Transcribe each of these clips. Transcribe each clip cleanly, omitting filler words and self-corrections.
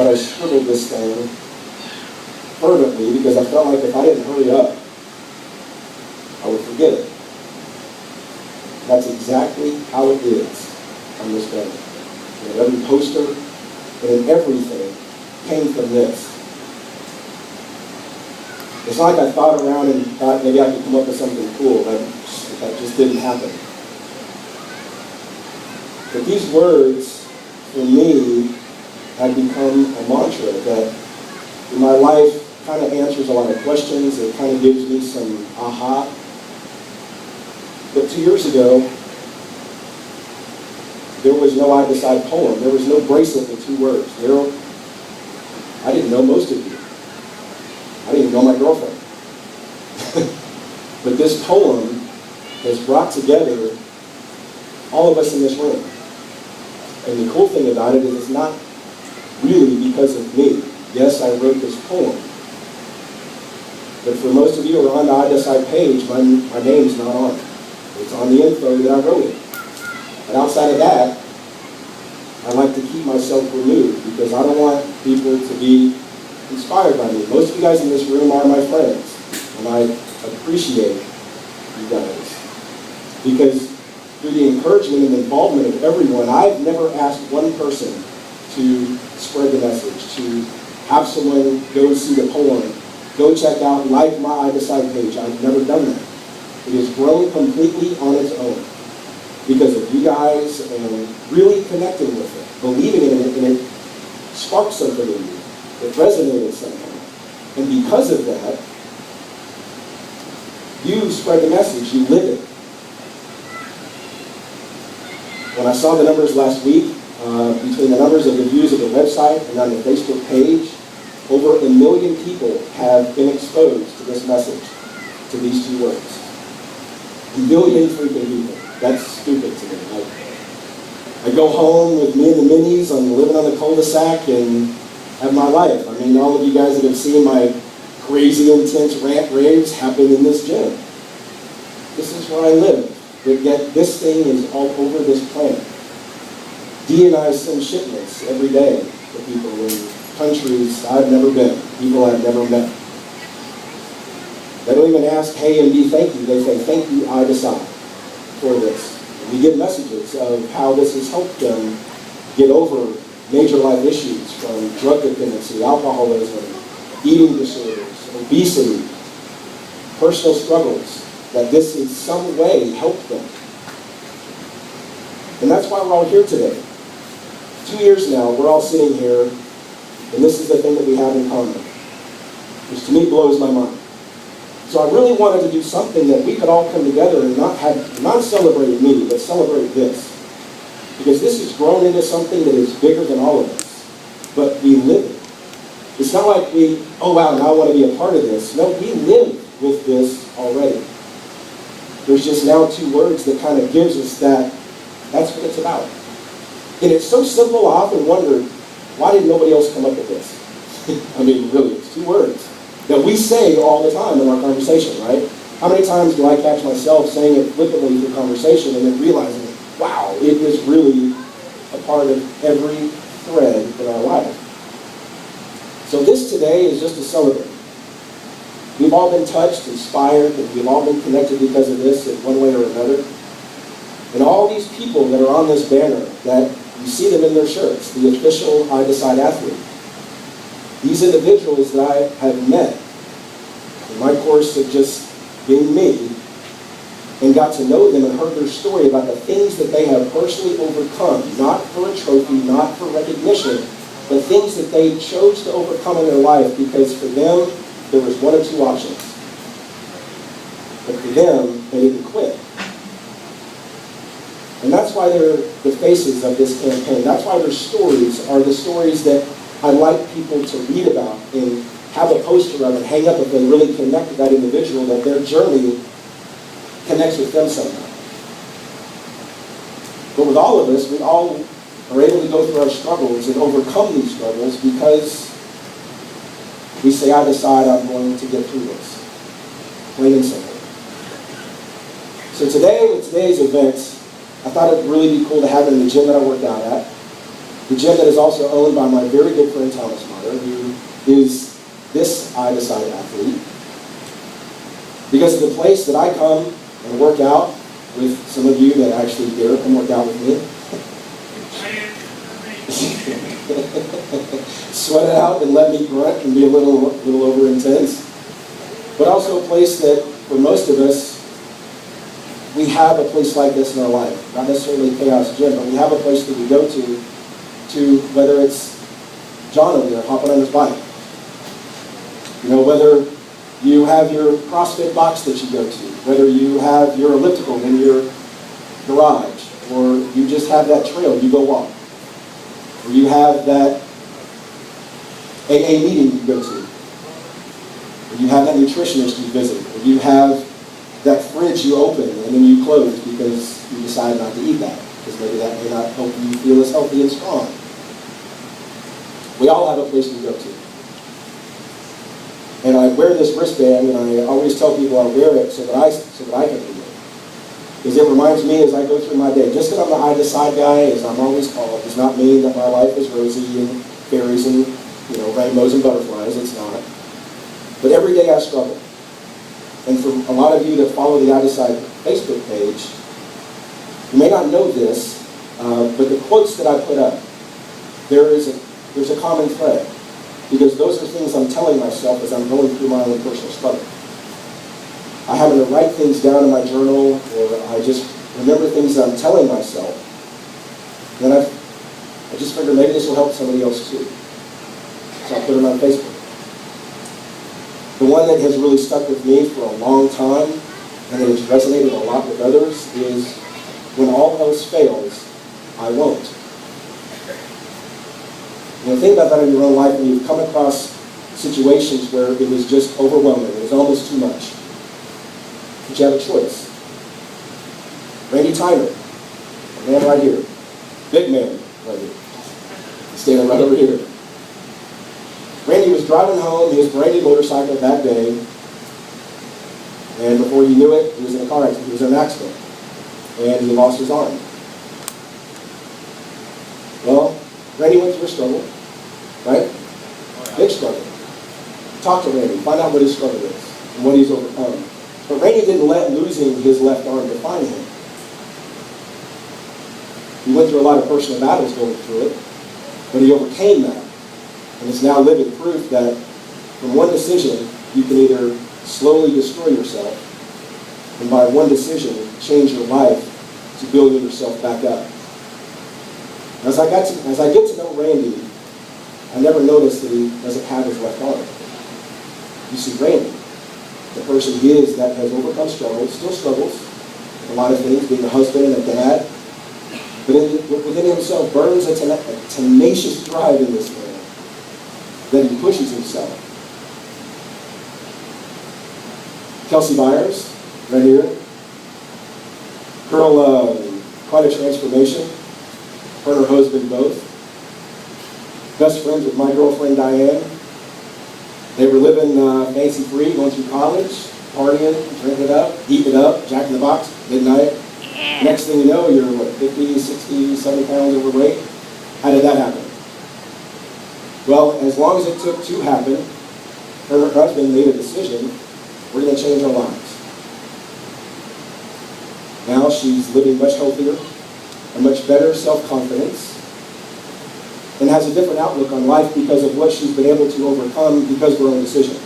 but I scribbled this thing fervently because I felt like if I didn't hurry up, I would forget it. That's exactly how it is on this banner. And every poster and everything came from this. It's not like I thought around and thought maybe I could come up with something cool. That just didn't happen. But these words, for me, have become a mantra that in my life kind of answers a lot of questions. It kind of gives me some aha. But 2 years ago, there was no I Decide poem. There was no bracelet with 2 words. I didn't know most of you. I didn't even know my girlfriend. But this poem has brought together all of us in this room. And the cool thing about it is it's not really because of me. Yes, I wrote this poem. But for most of you who are on the I Decide page, my name's not on it. It's on the info that I wrote it. But outside of that, I like to keep myself removed because I don't want people to be inspired by me. Most of you guys in this room are my friends, and I appreciate you guys. Because through the encouragement and involvement of everyone, I've never asked one person to spread the message, to have someone go see the poem, go check out, like my I Decide page. I've never done that. It has grown completely on its own because of you guys and really connecting with it, believing in it, and it sparked something in you. It resonated somehow. And because of that, you spread the message, you live it. When I saw the numbers last week, between the numbers of the views of the website and on the Facebook page, over 1 million people have been exposed to this message, to these 2 words. 1 million freaking people. That's stupid to me. I go home with me and the minis, I'm living on the cul-de-sac and have my life. I mean, all of you guys that have seen my crazy, intense rant raves happen in this gym. This is where I live. But yet this thing is all over this planet. Dee and I send shipments every day to people in countries I've never been, people I've never met. They don't even ask, hey, and Dee, thank you. They say, thank you, I Decide, for this. And we get messages of how this has helped them get over major life issues from drug dependency, alcoholism, eating disorders, obesity, personal struggles, that this in some way helped them. And that's why we're all here today. 2 years now, we're all sitting here, and this is the thing that we have in common, which to me blows my mind. So I really wanted to do something that we could all come together and not celebrate me, but celebrate this. Because this has grown into something that is bigger than all of us. But we live it. It's not like we, oh wow, now I want to be a part of this. No, we live with this already. There's just now 2 words that kind of gives us that's what it's about. And it's so simple, I often wondered, why did nobody else come up with this? I mean, really, it's 2 words that we say all the time in our conversation, right? How many times do I catch myself saying it flippantly through conversation and then realizing, wow, it is really a part of every thread in our life. So this today is just to celebrate. We've all been touched, inspired, and we've all been connected because of this in one way or another. And all these people that are on this banner, that you see them in their shirts, the official I Decide athlete. These individuals that I have met in my course of just being me, and got to know them and heard their story about the things that they have personally overcome, not for a trophy, not for recognition, but things that they chose to overcome in their life because for them, there was 1 of 2 options. But for them, they didn't quit. And that's why they're the faces of this campaign. That's why their stories are the stories that I'd like people to read about and have a poster of and hang up if they really connect with that individual, that their journey connects with them somehow. But with all of us, we all are able to go through our struggles and overcome these struggles because we say, I decide I'm going to get through this. Plain and simple. So today, with today's event, I thought it would really be cool to have it in the gym that I worked out at. The gym that is also owned by my very good friend Thomas Meyer, who is this I-Decide athlete. Because of the place that I come and work out with some of you that actually dare come work out with me. Sweat it out and let me grunt and be a little over intense. But also a place that, for most of us, we have a place like this in our life. Not necessarily Chaos Gym, but we have a place that we go to whether it's John over there hopping on his bike. You know, whether you have your CrossFit box that you go to, whether you have your elliptical in your garage, or you just have that trail you go walk, or you have that AA meeting you go to, or you have that nutritionist you visit, or you have that fridge you open and then you close because you decide not to eat that, because maybe that may not help you feel as healthy and strong. We all have a place we go to. And I wear this wristband, and I always tell people I wear it so that I can do it. Because it reminds me as I go through my day, just because I'm the I-Decide guy, as I'm always called, does not mean that my life is rosy and fairies and rainbows and butterflies. It's not. But every day I struggle. And for a lot of you that follow the I-Decide Facebook page, you may not know this, but the quotes that I put up, there's a common thread. Because those are things I'm telling myself as I'm going through my own personal struggle. I happen to write things down in my journal, or I just remember things that I'm telling myself. And then I just figured maybe this will help somebody else too. So I put it on Facebook. The one that has really stuck with me for a long time, and it has resonated a lot with others, is when all else fails, I won't. Think about that in your own life when you've come across situations where it was just overwhelming. It was almost too much. But you have a choice. Randy Tyner, a man right here. Big man right here. Standing right over here. Randy was driving home his brand new motorcycle that day, and before you knew it, he was in a car accident. He was in an accident. And he lost his arm. Well, Randy went through a struggle, right? Big struggle. Talk to Randy, find out what his struggle is and what he's overcome. But Randy didn't let losing his left arm define him. He went through a lot of personal battles going through it, but he overcame that. And it's now living proof that from one decision, you can either slowly destroy yourself, and by one decision, change your life to building yourself back up. As I get to know Randy, I never noticed that he doesn't have his left arm. You see Randy, the person he is that has overcome struggles, still struggles with a lot of things, being a husband and a dad, but within himself burns a tenacious drive in this man that he pushes himself. Kelsey Byers, right here. Girl, quite a transformation. Her and her husband both. Best friends with my girlfriend Diane. They were living fancy free, going through college, partying, drinking it up, eating it up, Jack in the Box, midnight. Next thing you know, you're 50, 60, 70 pounds overweight. How did that happen? Well, as long as it took to happen, her and her husband made a decision, we're going to change our lives. Now she's living much healthier, a much better self-confidence, and has a different outlook on life because of what she's been able to overcome because of her own decision.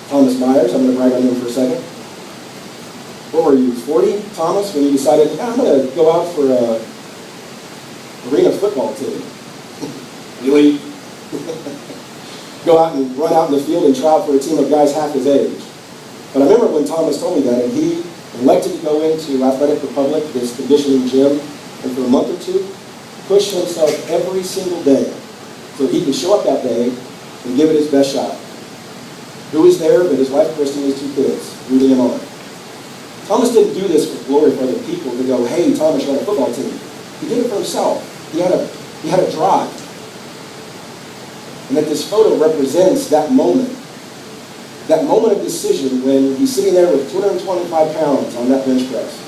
Thomas Myers, I'm going to brag on him for a second. What were you, 40, Thomas, when you decided, I'm going to go out for a arena football team? Really? Go out and run out in the field and try out for a team of guys half his age. But I remember when Thomas told me that, and he elected to go into Athletic Republic, this conditioning gym, and for a month or two, push himself every single day so he could show up that day and give it his best shot. Who was there but his wife Christy and his two kids, rooting him on. Thomas didn't do this for glory for other people to go, hey, Thomas, you're on a football team. He did it for himself. He had a drive. And that this photo represents that moment of decision when he's sitting there with 225 pounds on that bench press,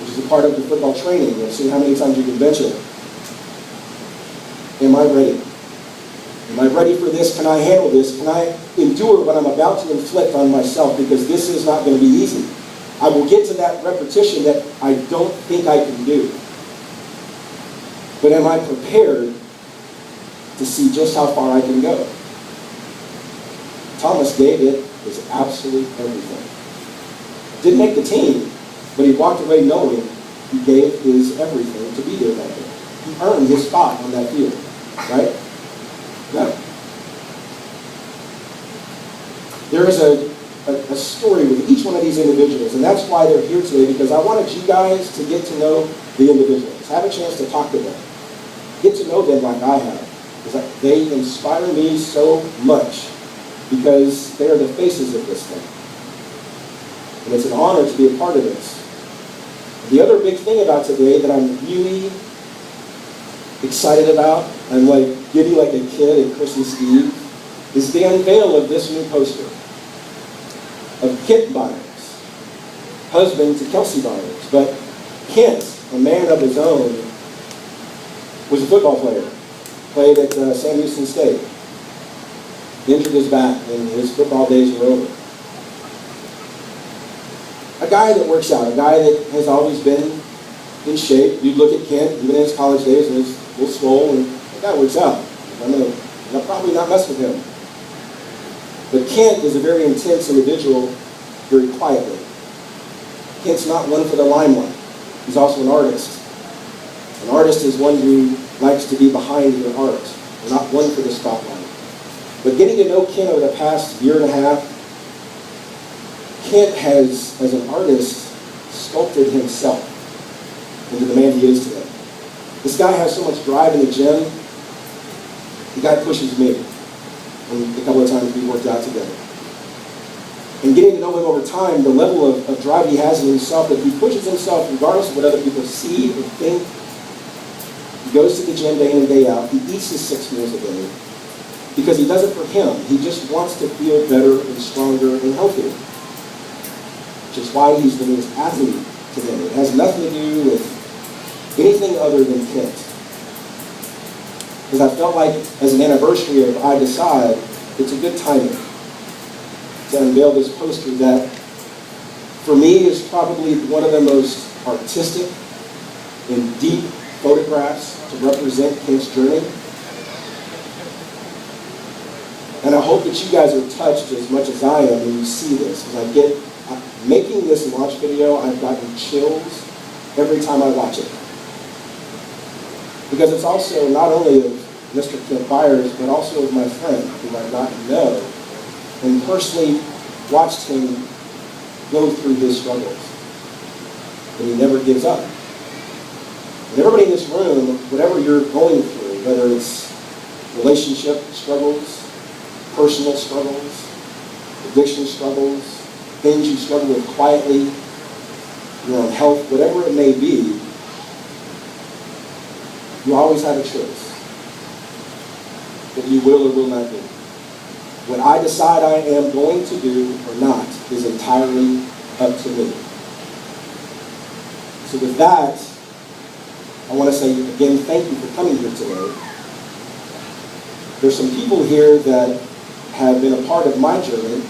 which is a part of the football training. You'll see how many times you can bench it. Am I ready? Am I ready for this? Can I handle this? Can I endure what I'm about to inflict on myself? Because this is not going to be easy. I will get to that repetition that I don't think I can do. But am I prepared to see just how far I can go? Thomas gave it his absolute everything. Didn't make the team, but he walked away knowing he gave his everything to be there that day. He earned his spot on that field, right? No. There is a story with each one of these individuals, and that's why they're here today, because I wanted you guys to get to know the individuals, have a chance to talk to them, get to know them like I have, because they inspire me so much, because they are the faces of this thing. And it's an honor to be a part of this. The other big thing about today that I'm really excited about, I'm like giddy like a kid at Christmas Eve, is the unveil of this new poster of Kent Byers, husband to Kelsey Byers. But Kent, a man of his own, was a football player, played at Sam Houston State, injured his back, and his football days were over. A guy that works out, a guy that has always been in shape. You look at Kent, even in his college days, and he's a little swole, and that guy works out. I'll probably not mess with him. But Kent is a very intense individual, very quietly. Kent's not one for the limelight. He's also an artist. An artist is one who likes to be behind their art, not one for the spotlight. But getting to know Kent over the past year and a half, Kent has, as an artist, sculpted himself into the man he is today. This guy has so much drive in the gym. The guy pushes me. And a couple of times we worked out together. And getting to know him over time, the level of drive he has in himself, that he pushes himself regardless of what other people see or think. He goes to the gym day in and day out. He eats his 6 meals a day because he does it for him. He just wants to feel better and stronger and healthier. Which is why he's the newest athlete today. It has nothing to do with anything other than Kent. Because I felt like, as an anniversary of I Decide, it's a good timing to unveil this poster that, for me, is probably one of the most artistic and deep photographs to represent Kent's journey. And I hope that you guys are touched as much as I am when you see this, because making this launch video, I've gotten chills every time I watch it. Because it's also not only of Mr. Kent Byers, but also of my friend, who I've gotten to know, and personally watched him go through his struggles. And he never gives up. And everybody in this room, whatever you're going through, whether it's relationship struggles, personal struggles, addiction struggles, things you struggle with quietly, your own health, whatever it may be, you always have a choice that you will or will not do. What I decide I am going to do or not is entirely up to me. So with that, I want to say again, thank you for coming here today. There's some people here that have been a part of my journey,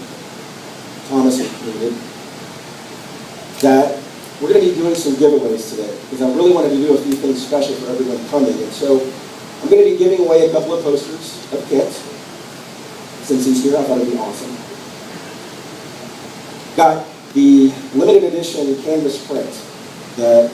Thomas included, that we're going to be doing some giveaways today, because I really wanted to do a few things special for everyone coming. And so I'm going to be giving away a couple of posters of Kent. Since he's here, I thought it'd be awesome. Got the limited edition canvas print that